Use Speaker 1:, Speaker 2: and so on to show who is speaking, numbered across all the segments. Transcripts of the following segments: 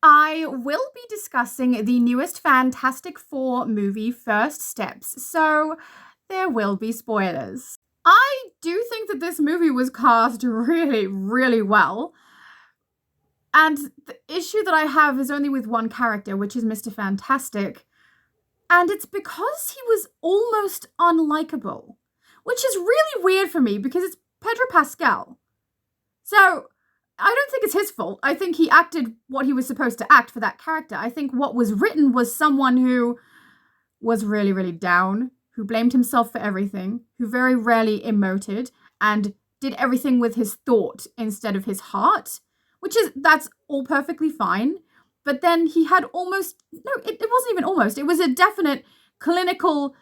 Speaker 1: I will be discussing the newest Fantastic Four movie, First Steps, so there will be spoilers. I do think that this movie was cast really, really well. And the issue that I have is only with one character, which is Mr. Fantastic. And it's because he was almost unlikable, which is really weird for me because it's Pedro Pascal. So I don't think it's his fault. I think he acted what he was supposed to act for that character. I think what was written was someone who was really, really down, who blamed himself for everything, who very rarely emoted and did everything with his thought instead of his heart, that's all perfectly fine. But then he had it wasn't even almost, it was a definite clinical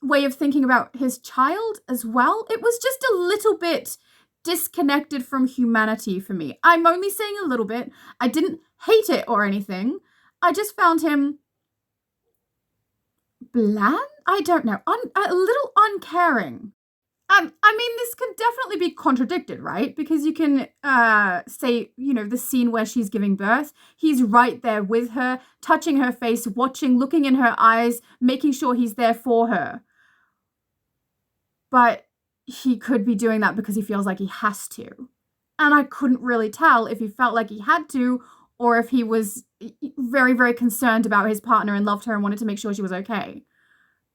Speaker 1: way of thinking about his child as well. It was just a little bit disconnected from humanity for me. I'm only saying a little bit. I didn't hate it or anything. I just found him bland? I don't know. A little uncaring. I mean, this can definitely be contradicted, right? Because you can say, the scene where she's giving birth, he's right there with her, touching her face, watching, looking in her eyes, making sure he's there for her. But he could be doing that because he feels like he has to. And I couldn't really tell if he felt like he had to or if he was very, very concerned about his partner and loved her and wanted to make sure she was okay.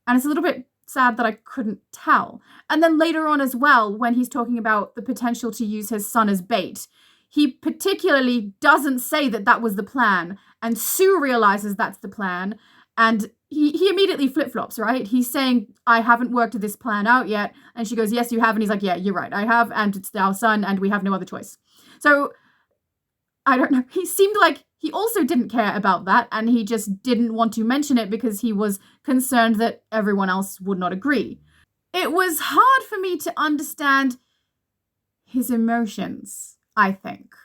Speaker 1: And it's a little bit sad that I couldn't tell. And then later on as well, when he's talking about the potential to use his son as bait, he particularly doesn't say that that was the plan. And Sue realizes that's the plan. And he immediately flip-flops, right? He's saying, I haven't worked this plan out yet. And she goes, yes, you have. And he's like, yeah, you're right. I have. And it's our son. And we have no other choice. So I don't know. He seemed like he also didn't care about that. And he just didn't want to mention it because he was concerned that everyone else would not agree. It was hard for me to understand his emotions, I think,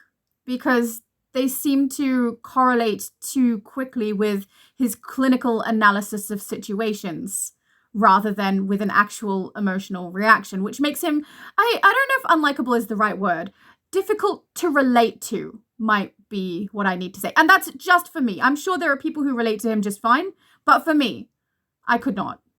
Speaker 1: because they seem to correlate too quickly with his clinical analysis of situations rather than with an actual emotional reaction, which makes him, I don't know if unlikable is the right word, difficult to relate to might be what I need to say. And that's just for me. I'm sure there are people who relate to him just fine, but for me, I could not.